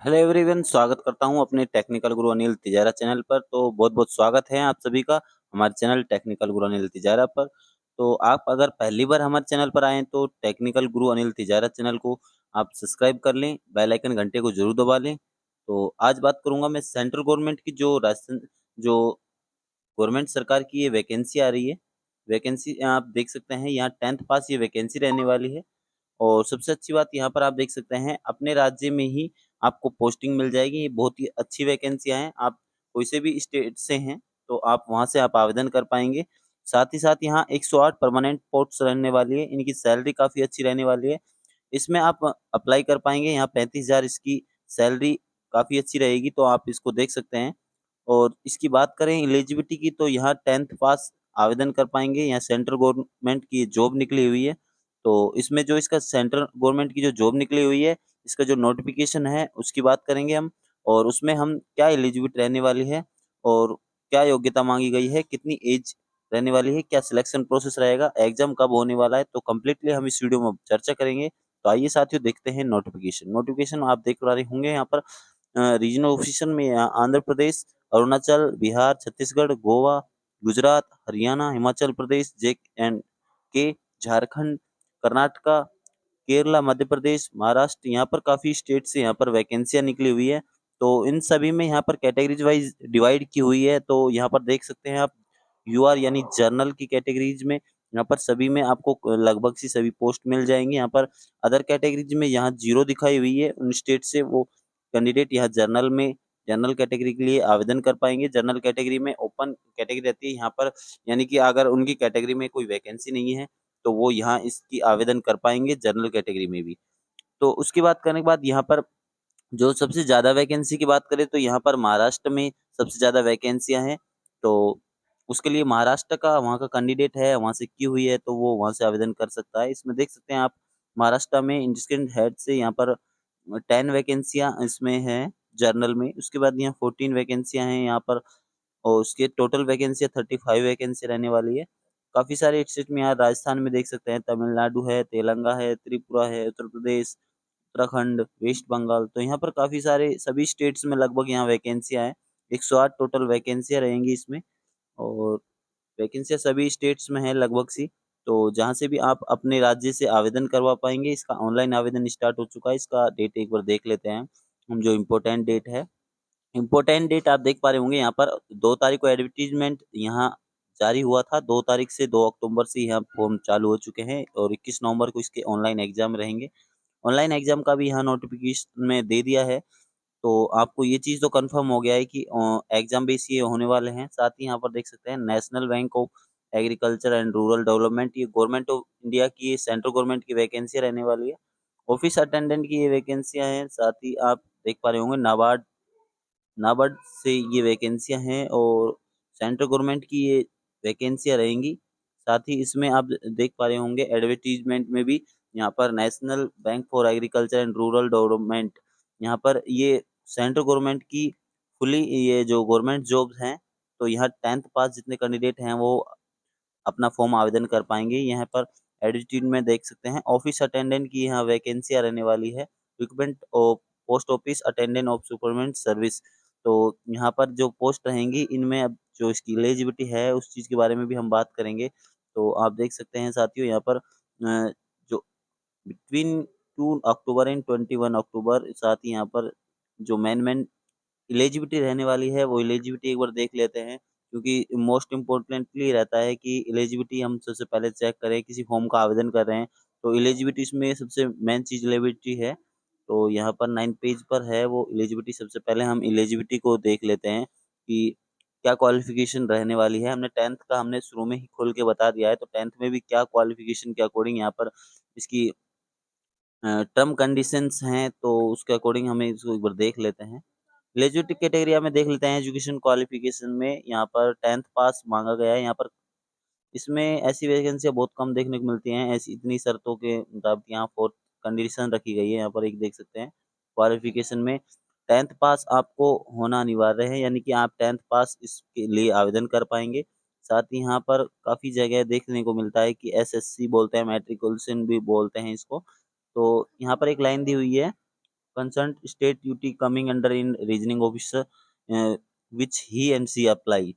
Hello everyone, स्वागत करता हूं अपने टेक्निकल गुरु अनिल तिजारा चैनल पर। तो बहुत बहुत स्वागत है आप सभी का हमारे चैनल टेक्निकल गुरु अनिल तिजारा पर। तो आप अगर पहली बार हमारे चैनल पर आए तो टेक्निकल गुरु अनिल तिजारा चैनल को आप सब्सक्राइब कर लें, बेल आइकन घंटे को जरूर दबा लें। तो आज बात करूंगा मैं सेंट्रल गवर्नमेंट की जो राजस्थान जो गवर्नमेंट सरकार की ये वैकेंसी आ रही है। वैकेंसी आप देख सकते हैं, यहाँ 10th पास ये वैकेंसी रहने वाली है। और सबसे अच्छी बात यहाँ पर आप देख सकते हैं, अपने राज्य में ही आपको पोस्टिंग मिल जाएगी। ये बहुत ही अच्छी वैकेंसियां हैं। आप कोई से भी स्टेट से हैं तो आप वहां से आप आवेदन कर पाएंगे। साथ ही साथ यहाँ 108 परमानेंट पोस्ट रहने वाली है। इनकी सैलरी काफी अच्छी रहने वाली है। इसमें आप अप्लाई कर पाएंगे। यहाँ 35,000 इसकी सैलरी काफी अच्छी रहेगी, तो आप इसको देख सकते हैं। और इसकी बात करें एलिजिबिलिटी की, तो यहाँ 10th पास आवेदन कर पाएंगे। यहाँ सेंट्रल गवर्नमेंट की जॉब निकली हुई है। तो इसमें जो इसका सेंट्रल गवर्नमेंट की जो जॉब निकली हुई है, इसका जो नोटिफिकेशन है उसकी बात करेंगे हम। और उसमें हम क्या एलिजिबिलिटी रहने वाली है और क्या योग्यता मांगी गई है, कितनी एज रहने वाली है, क्या सिलेक्शन प्रोसेस रहेगा, एग्जाम कब होने वाला है, तो कम्प्लीटली हम इस वीडियो में चर्चा करेंगे। तो आइए साथियों, देखते हैं नोटिफिकेशन। नोटिफिकेशन आप देख पा रहे होंगे यहाँ पर रीजनल ऑफिसर में यहाँ आंध्र प्रदेश, अरुणाचल, बिहार, छत्तीसगढ़, गोवा, गुजरात, हरियाणा, हिमाचल प्रदेश, जे एंड के, झारखंड, कर्नाटका, केरला, मध्य प्रदेश, महाराष्ट्र, यहाँ पर काफी स्टेट से यहाँ पर वैकेंसियां निकली हुई है। तो इन सभी में यहाँ पर कैटेगरीज वाइज डिवाइड की हुई है। तो यहाँ पर देख सकते हैं आप, यूआर यानी जर्नल की कैटेगरीज में यहाँ पर सभी में आपको लगभग सी सभी पोस्ट मिल जाएंगी। यहाँ पर अदर कैटेगरीज में यहाँ जीरो दिखाई हुई है। उन स्टेट से वो कैंडिडेट यहाँ जर्नल में जनरल कैटेगरी के लिए आवेदन कर पाएंगे। जनरल कैटेगरी में ओपन कैटेगरी रहती है यहाँ पर, यानी कि अगर उनकी कैटेगरी में कोई वैकेंसी नहीं है तो वो यहाँ इसकी आवेदन कर पाएंगे जनरल कैटेगरी में भी। तो उसकी बात करने के बाद यहाँ पर जो सबसे ज्यादा वैकेंसी की बात करें तो यहाँ पर महाराष्ट्र में सबसे ज्यादा वैकेंसियां हैं। तो उसके लिए महाराष्ट्र का वहाँ का कैंडिडेट है, वहाँ से की हुई है, तो वो वहाँ से आवेदन कर सकता है। इसमें देख सकते हैं आप, महाराष्ट्र में इंडस्ट्रियल हेड से यहाँ पर 10 वैकेंसियां इसमें है जर्नल में। उसके बाद यहाँ 14 वैकेंसियां हैं यहाँ पर। और उसके टोटल वैकेंसी 35 वैकेंसी रहने वाली है। काफी सारे स्टेट में, यहाँ राजस्थान में देख सकते हैं, तमिलनाडु है, तेलंगा है, त्रिपुरा है, उत्तर प्रदेश, उत्तराखंड, वेस्ट बंगाल। तो यहाँ पर काफी सारे सभी स्टेट्स में लगभग यहाँ वैकेंसियां हैं। 108 टोटल वैकेंसियां रहेंगी इसमें। और वैकेंसियां सभी स्टेट्स में है लगभग सी। तो जहाँ से भी आप अपने राज्य से आवेदन करवा पाएंगे। इसका ऑनलाइन आवेदन स्टार्ट हो चुका है। इसका डेट एक बार देख लेते हैं हम, जो इम्पोर्टेंट डेट है। इम्पोर्टेंट डेट आप देख पा रहे होंगे यहाँ पर, 2 तारीख को एडवर्टीजमेंट यहाँ जारी हुआ था। 2 तारीख से 2 अक्टूबर से यहाँ फॉर्म चालू हो चुके हैं और 21 नवंबर को इसके ऑनलाइन एग्जाम रहेंगे। ऑनलाइन एग्जाम का भी यहाँ नोटिफिकेशन में दे दिया है। तो आपको ये चीज़ तो कंफर्म हो गया है कि एग्जाम बेस ये होने वाले हैं। साथ ही यहाँ पर देख सकते हैं, national bank of agriculture and rural development, ये गवर्नमेंट ऑफ इंडिया की सेंट्रल गवर्नमेंट की वैकेंसी रहने वाली है। ऑफिस अटेंडेंट की ये वैकेंसियां हैं। साथ ही आप देख पा रहे होंगे, नाबार्ड नाबार्ड से ये वैकेंसियां हैं और सेंट्रल गवर्नमेंट की ये वैकेंसियां रहेंगी। साथ ही इसमें आप देख पा रहे होंगे एडवर्टीजमेंट में भी, यहाँ पर national bank for agriculture and rural development, यहाँ पर ये सेंट्रल गवर्नमेंट की फुली ये जो गवर्नमेंट जॉब्स हैं। तो यहाँ 10th पास जितने कैंडिडेट हैं वो अपना फॉर्म आवेदन कर पाएंगे। यहाँ पर एडिट्यूड में देख सकते हैं, ऑफिस अटेंडेंट की यहाँ वैकेंसियाँ रहने वाली है। Recruitment of post office attendant of supplement service. तो यहाँ पर जो पोस्ट रहेंगी, इनमें अब जो इसकी एलिजिबिलिटी है उस चीज़ के बारे में भी हम बात करेंगे। तो आप देख सकते हैं साथियों, यहाँ पर जो बिटवीन 2 अक्टूबर एंड 21 अक्टूबर, साथ ही यहाँ पर जो मेन एलिजिबिलिटी रहने वाली है वो एलिजिबिलिटी एक बार देख लेते हैं। क्योंकि मोस्ट इम्पोर्टेंटली रहता है कि एलिजिबिलिटी हम सबसे पहले चेक करें। किसी फॉर्म का आवेदन कर रहे हैं तो एलिजिबिलिटी इसमें सबसे मेन चीज एलिजिबिलिटी है। तो यहाँ पर 9 पेज पर है वो एलिजिबिलिटी। सबसे पहले हम एलिजिबिलिटी को देख लेते हैं कि क्या क्वालिफिकेशन रहने वाली है। हमने 10th का हमने शुरू में ही खोल के बता दिया है, तो 10th में भी क्या क्वालिफिकेशन के अकॉर्डिंग यहाँ पर इसकी टर्म कंडीशंस हैं, तो उसके अकॉर्डिंग हमें इसको एक बार देख लेते हैं। ग्रेजुएट कैटेगरी में देख लेते हैं। एजुकेशन क्वालिफिकेशन में यहाँ पर 10th पास मांगा गया है। यहाँ पर इसमें ऐसी वैकेंसियाँ बहुत कम देखने को मिलती हैं। ऐसी इतनी शर्तों के मुताबिक यहाँ फोर्थ कंडीशन रखी गई है। यहाँ पर एक देख सकते हैं, क्वालिफिकेशन में 10th पास आपको होना अनिवार्य है, यानी कि आप 10th पास इसके लिए आवेदन कर पाएंगे। साथ ही यहाँ पर काफ़ी जगह देखने को मिलता है कि एसएससी बोलते हैं, मैट्रिकुलेशन भी बोलते हैं इसको। तो यहाँ पर एक लाइन दी हुई है, concerned state duty coming under in reasoning officer which he and she apply।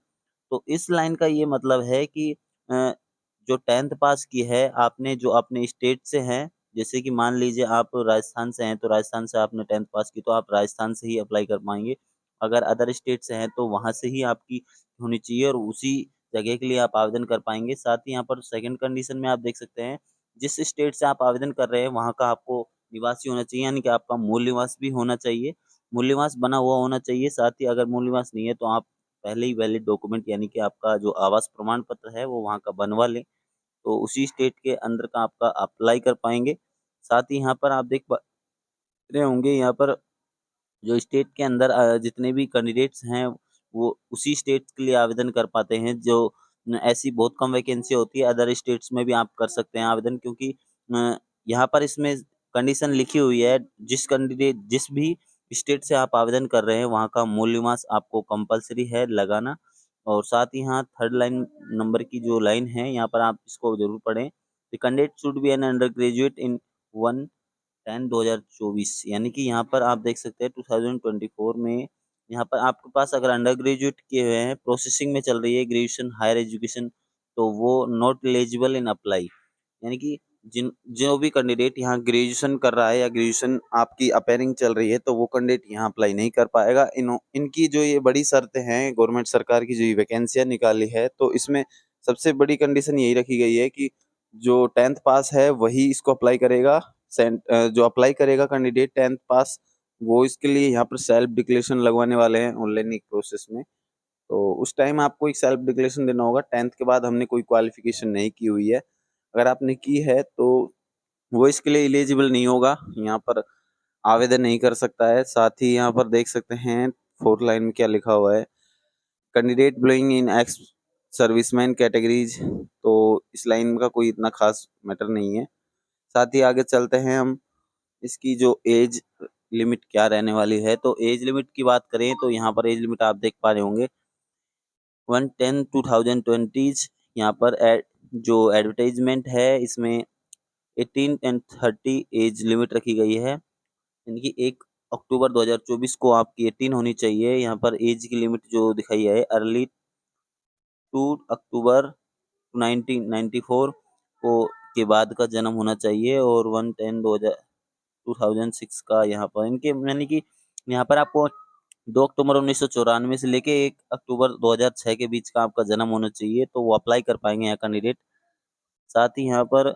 तो इस लाइन का ये मतलब है कि जो 10th पास की है आपने, जो अपने स्टेट से हैं, जैसे कि मान लीजिए आप राजस्थान से हैं, तो राजस्थान से आपने 10th पास की, तो आप राजस्थान से ही अप्लाई कर पाएंगे। अगर अदर स्टेट से हैं तो वहां से ही आपकी होनी चाहिए और उसी जगह के लिए आप आवेदन कर पाएंगे। साथ ही यहाँ पर सेकंड कंडीशन में आप देख सकते हैं, जिस स्टेट से आप आवेदन कर रहे हैं वहाँ का आपको निवासी होना चाहिए, यानी कि आपका मूल निवास भी होना चाहिए, मूल निवास बना हुआ होना चाहिए। साथ ही अगर मूल निवास नहीं है तो आप पहले ही वैलिड डॉक्यूमेंट यानी कि आपका जो आवास प्रमाण पत्र है वो वहाँ का बनवा लें, तो उसी स्टेट के अंदर का आपका अप्लाई कर पाएंगे। साथ ही यहाँ पर आप देख पा रहे होंगे, यहाँ पर जो स्टेट के अंदर जितने भी कैंडिडेट्स हैं वो उसी स्टेट के लिए आवेदन कर पाते हैं। जो ऐसी बहुत कम वैकेंसी होती है, अदर स्टेट्स में भी आप कर सकते हैं आवेदन, क्योंकि यहाँ पर इसमें कंडीशन लिखी हुई है, जिस भी स्टेट से आप आवेदन कर रहे हैं वहाँ का मूल निवास आपको कंपलसरी है लगाना। और साथ ही यहाँ थर्ड लाइन नंबर की जो लाइन है यहाँ पर आप इसको जरूर पढ़ें। The candidate should be an undergraduate in 1/10/2024, यानी कि यहाँ पर आप देख सकते हैं 2024 में यहाँ पर आपके पास अगर अंडर ग्रेजुएट किए हुए हैं, प्रोसेसिंग में चल रही है ग्रेजुएशन हायर एजुकेशन, तो वो नॉट एलिजिबल इन अप्लाई। यानी कि जिन जो भी कैंडिडेट यहाँ ग्रेजुएशन कर रहा है या ग्रेजुएशन आपकी अपेयरिंग चल रही है तो वो कैंडिडेट यहाँ अप्लाई नहीं कर पाएगा। इनकी जो ये बड़ी शर्तें हैं, गवर्नमेंट सरकार की जो ये वैकेंसियाँ निकाली है, तो इसमें सबसे बड़ी कंडीशन यही रखी गई है कि जो 10th पास है वही इसको अप्लाई करेगा। जो अप्लाई करेगा कैंडिडेट 10th पास, वो इसके लिए यहाँ पर सेल्फ डिक्लेरेशन लगवाने वाले हैं ऑनलाइन एक प्रोसेस में। तो उस टाइम आपको एक सेल्फ डिक्लेरेशन देना होगा। 10th के बाद हमने कोई क्वालिफिकेशन नहीं की हुई है, अगर आपने की है तो वो इसके लिए एलिजिबल नहीं होगा, यहाँ पर आवेदन नहीं कर सकता है। साथ ही यहाँ पर देख सकते हैं फोर्थ लाइन में क्या लिखा हुआ है, कैंडिडेट बिलोंगिंग इन एक्स सर्विसमैन कैटेगरीज, तो इस लाइन का कोई इतना खास मैटर नहीं है। साथ ही आगे चलते हैं हम, इसकी जो एज लिमिट क्या रहने वाली है, तो एज लिमिट की बात करें तो यहाँ पर एज लिमिट आप देख पा रहे होंगे 1/10/2020। यहाँ पर जो एडवर्टाइजमेंट है इसमें 18 एंड 30 एज लिमिट रखी गई है, यानी कि 1 अक्टूबर 2024 को आपकी 18 होनी चाहिए। यहाँ पर एज की लिमिट जो दिखाई है अर्ली 2 अक्टूबर 1994 को के बाद का जन्म होना चाहिए और 1/10/2006 का यहाँ पर इनके, यानी कि यहाँ पर आपको 2 अक्टूबर 1994 से लेके 1 अक्टूबर 2006 के बीच का आपका जन्म होना चाहिए, तो वो अप्लाई कर पाएंगे यहाँ कैंडिडेट। साथ ही यहाँ पर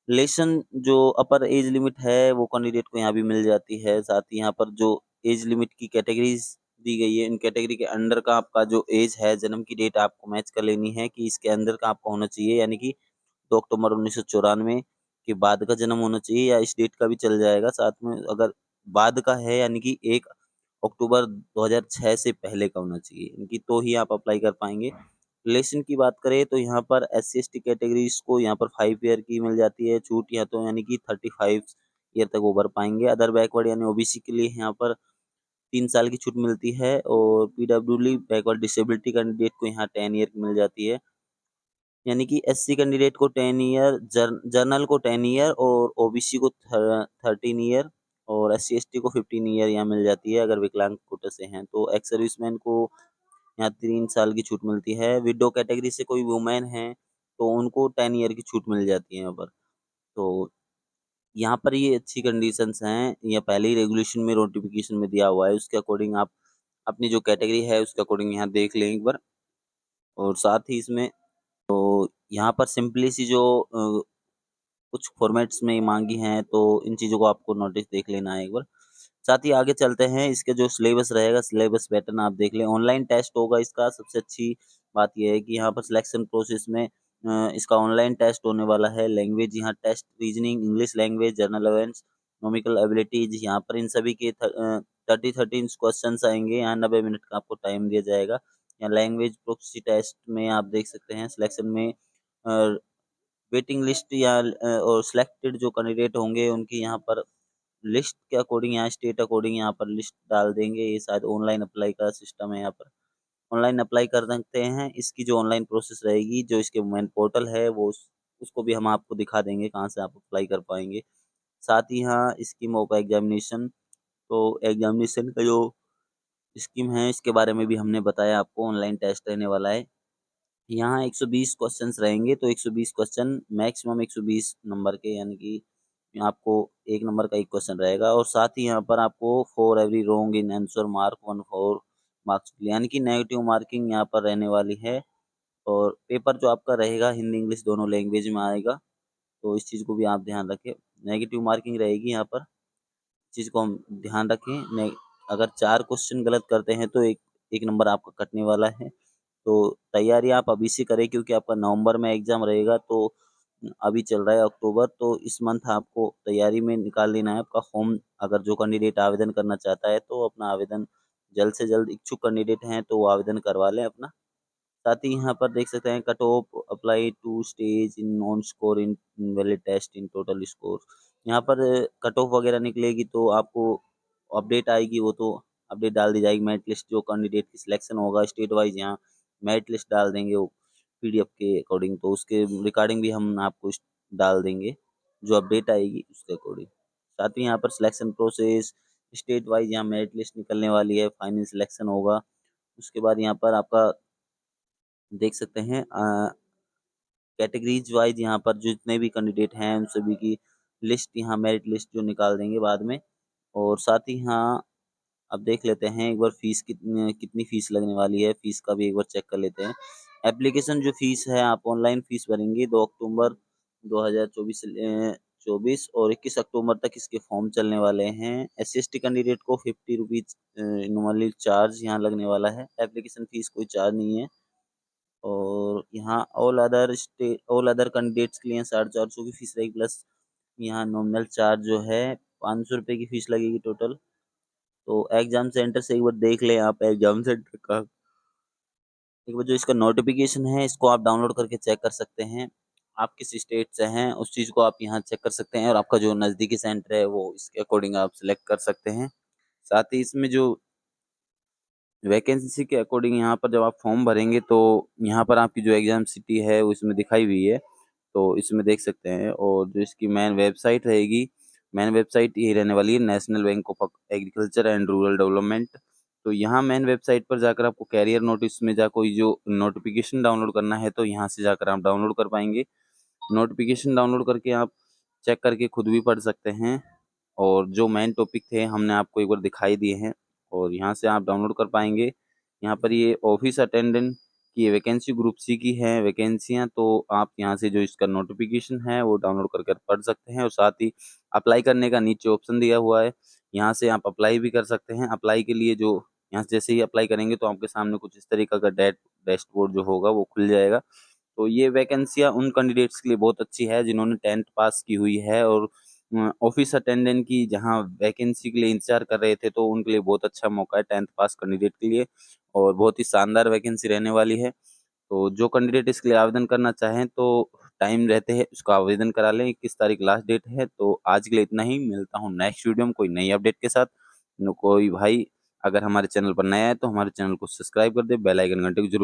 रिलेशन जो अपर एज लिमिट है वो कैंडिडेट को यहाँ भी मिल जाती है। साथ ही यहाँ पर जो एज लिमिट की कैटेगरीज दी गई है, इन कैटेगरी के अंडर का आपका जो एज है, जन्म की डेट आपको मैच कर लेनी है कि इसके अंदर का आपका होना चाहिए, यानी कि 2 अक्टूबर 1994 के बाद का जन्म होना चाहिए, या इस डेट का भी चल जाएगा साथ में। अगर बाद का है यानी कि 1 अक्टूबर 2006 से पहले का होना चाहिए, इनकी तो ही आप अप्लाई कर पाएंगे। रिलेशन की बात करें तो यहाँ पर SC/ST कैटेगरीज को यहाँ पर 5 ईयर की मिल जाती है छूट, या तो यानी कि 35 ईयर तक वो भर पाएंगे। अदर बैकवर्ड यानी OBC के लिए यहाँ पर 3 साल की छूट मिलती है, और PWD बैकवर्ड डिसेबिलिटी कैंडिडेट को यहाँ 10 ईयर की मिल जाती है, यानी कि SC कैंडिडेट को 10 ईयर, जर्नल को 10 ईयर और OBC को 13 ईयर और SC/ST को 15 ईयर यहाँ मिल जाती है अगर विकलांग कोटे से हैं। तो एक्स सर्विसमैन को यहाँ 3 साल की छूट मिलती है। विडो कैटेगरी से कोई वुमेन है तो उनको 10 ईयर की छूट मिल जाती है यहाँ पर। तो यहाँ पर ये अच्छी कंडीशंस हैं, या पहले ही रेगुलेशन में नोटिफिकेशन में दिया हुआ है, उसके अकॉर्डिंग आप अपनी जो कैटेगरी है उसके अकॉर्डिंग यहाँ देख लें एक बार। और साथ ही इसमें यहाँ पर सिंपली सी जो कुछ फॉर्मेट्स में मांगी हैं, तो इन चीज़ों को आपको नोटिस देख लेना है एक बार। साथ ही आगे चलते हैं, इसके जो सिलेबस रहेगा, सिलेबस पैटर्न आप देख लें। ऑनलाइन टेस्ट होगा इसका, सबसे अच्छी बात यह है कि यहाँ पर सिलेक्शन प्रोसेस में इसका ऑनलाइन टेस्ट होने वाला है। लैंग्वेज यहाँ test reasoning, English language, general awareness, numerical abilities, यहाँ पर इन सभी के 30 क्वेश्चन आएंगे। यहाँ 90 मिनट का आपको टाइम दिया जाएगा। यहाँ लैंग्वेज प्रोफिशिएंसी टेस्ट में आप देख सकते हैं सिलेक्शन में वेटिंग लिस्ट या और सिलेक्टेड जो कैंडिडेट होंगे उनकी यहाँ पर लिस्ट के अकॉर्डिंग, यहाँ स्टेट अकॉर्डिंग यहाँ पर लिस्ट डाल देंगे। ये शायद ऑनलाइन अप्लाई का सिस्टम है, यहाँ पर ऑनलाइन अप्लाई कर सकते हैं। इसकी जो ऑनलाइन प्रोसेस रहेगी, जो इसके मेन पोर्टल है वो उसको भी हम आपको दिखा देंगे कहाँ से आप अप्लाई कर पाएंगे। साथ ही यहाँ स्कीम ऑफ एग्जामिनेशन तो एग्जामिनेशन का जो स्कीम है इसके बारे में भी हमने बताया आपको। ऑनलाइन टेस्ट रहने वाला है। यहाँ 120 क्वेश्चंस रहेंगे, तो 120 क्वेश्चन मैक्सिमम 120 नंबर के, यानी कि आपको 1 नंबर का एक क्वेश्चन रहेगा। और साथ ही यहाँ पर आपको for every wrong in answer mark 1 4 marks, यानी कि नेगेटिव मार्किंग यहाँ पर रहने वाली है। और पेपर जो आपका रहेगा हिंदी इंग्लिश दोनों लैंग्वेज में आएगा, तो इस चीज़ को भी आप ध्यान रखें। नेगेटिव मार्किंग रहेगी यहाँ पर, चीज़ को हम ध्यान रखें। अगर 4 क्वेश्चन गलत करते हैं तो एक नंबर आपका कटने वाला है। तो तैयारी आप अभी से करें, क्योंकि आपका नवंबर में एग्जाम रहेगा। तो अभी चल रहा है अक्टूबर, तो इस मंथ आपको तैयारी में निकाल लेना है आपका फॉर्म। अगर जो कैंडिडेट आवेदन करना चाहता है तो अपना आवेदन जल्द से जल्द, इच्छुक कैंडिडेट हैं तो वो आवेदन करवा लें अपना। साथ ही यहाँ पर देख सकते हैं cut off apply to stage in non score in valid test in total score. यहाँ पर कट ऑफ वगैरह निकलेगी तो आपको अपडेट आएगी, वो तो अपडेट डाल दी जाएगी। मेरिट लिस्ट जो कैंडिडेट की सिलेक्शन होगा स्टेट वाइज, यहाँ मेरिट लिस्ट डाल देंगे वो पीडीएफ के अकॉर्डिंग, तो उसके रिकॉर्डिंग भी हम आपको डाल देंगे जो अपडेट आएगी उसके अकॉर्डिंग। साथ ही यहाँ पर सिलेक्शन प्रोसेस स्टेट वाइज, यहाँ मेरिट लिस्ट निकलने वाली है, फाइनल सिलेक्शन होगा। उसके बाद यहाँ पर आपका देख सकते हैं कैटेगरीज वाइज यहाँ पर जो जितने भी कैंडिडेट हैं उन सभी की लिस्ट, यहाँ मेरिट लिस्ट जो निकाल देंगे बाद में। और साथ ही यहाँ अब देख लेते हैं एक बार फीस कितनी कितनी फीस लगने वाली है, फीस का भी एक बार चेक कर लेते हैं। एप्लीकेशन जो फीस है, आप ऑनलाइन फीस भरेंगे 2 अक्टूबर 2024 और 21 अक्टूबर तक इसके फॉर्म चलने वाले हैं। SC/ST कैंडिडेट को 50 रुपीज़ नॉर्मली चार्ज यहाँ लगने वाला है। एप्लीकेशन फीस कोई चार्ज नहीं है। और यहाँ ऑल अदर कैंडिडेट्स के लिए 450 की फीस रहेगी, प्लस यहाँ नॉमिनल चार्ज जो है 500 रुपये की फीस लगेगी टोटल। तो एग्जाम सेंटर से एक बार देख लें आप एग्जाम सेंटर का, एक बार जो इसका नोटिफिकेशन है इसको आप डाउनलोड करके चेक कर सकते हैं। आप किस स्टेट से हैं उस चीज़ को आप यहाँ चेक कर सकते हैं, और आपका जो नज़दीकी सेंटर है वो इसके अकॉर्डिंग आप सिलेक्ट कर सकते हैं। साथ ही इसमें जो वैकेंसी के अकॉर्डिंग यहाँ पर जब आप फॉर्म भरेंगे तो यहाँ पर आपकी जो एग्जाम सिटी है वो इसमें दिखाई हुई है, तो इसमें देख सकते हैं। और जो इसकी मेन वेबसाइट रहेगी, मेन वेबसाइट यही रहने वाली है, national bank of agriculture and rural development. तो यहाँ मेन वेबसाइट पर जाकर आपको कैरियर नोटिस में जा कोई जो नोटिफिकेशन डाउनलोड करना है तो यहाँ से जाकर आप डाउनलोड कर पाएंगे। नोटिफिकेशन डाउनलोड करके आप चेक करके खुद भी पढ़ सकते हैं। और जो मेन टॉपिक थे हमने आपको एक बार दिखाई दिए हैं, और यहाँ से आप डाउनलोड कर पाएंगे। यहाँ पर ये ऑफिस अटेंडेंट की वैकेंसी ग्रुप सी की है वैकेंसियाँ, तो आप यहाँ से जो इसका नोटिफिकेशन है वो डाउनलोड करके पढ़ सकते हैं। और साथ ही अप्लाई करने का नीचे ऑप्शन दिया हुआ है, यहाँ से आप अप्लाई भी कर सकते हैं। अप्लाई के लिए जो यहाँ से जैसे ही अप्लाई करेंगे तो आपके सामने कुछ इस तरीके का डैशबोर्ड जो होगा वो खुल जाएगा। तो ये वैकेंसियाँ उन कैंडिडेट्स के लिए बहुत अच्छी है जिन्होंने 10th पास की हुई है, और ऑफिस अटेंडेंट की जहाँ वैकेंसी के लिए इंतजार कर रहे थे तो उनके लिए बहुत अच्छा मौका है 10th पास कैंडिडेट के लिए, और बहुत ही शानदार वैकेंसी रहने वाली है। तो जो कैंडिडेट इसके लिए आवेदन करना चाहें तो टाइम रहते हैं उसका आवेदन करा लें। 21 तारीख लास्ट डेट है। तो आज के लिए इतना ही, मिलता हूँ नेक्स्ट वीडियो में कोई नई अपडेट के साथ। कोई भाई अगर हमारे चैनल पर नया है तो हमारे चैनल को सब्सक्राइब कर दे, बेल आइकन घंटे को जरूर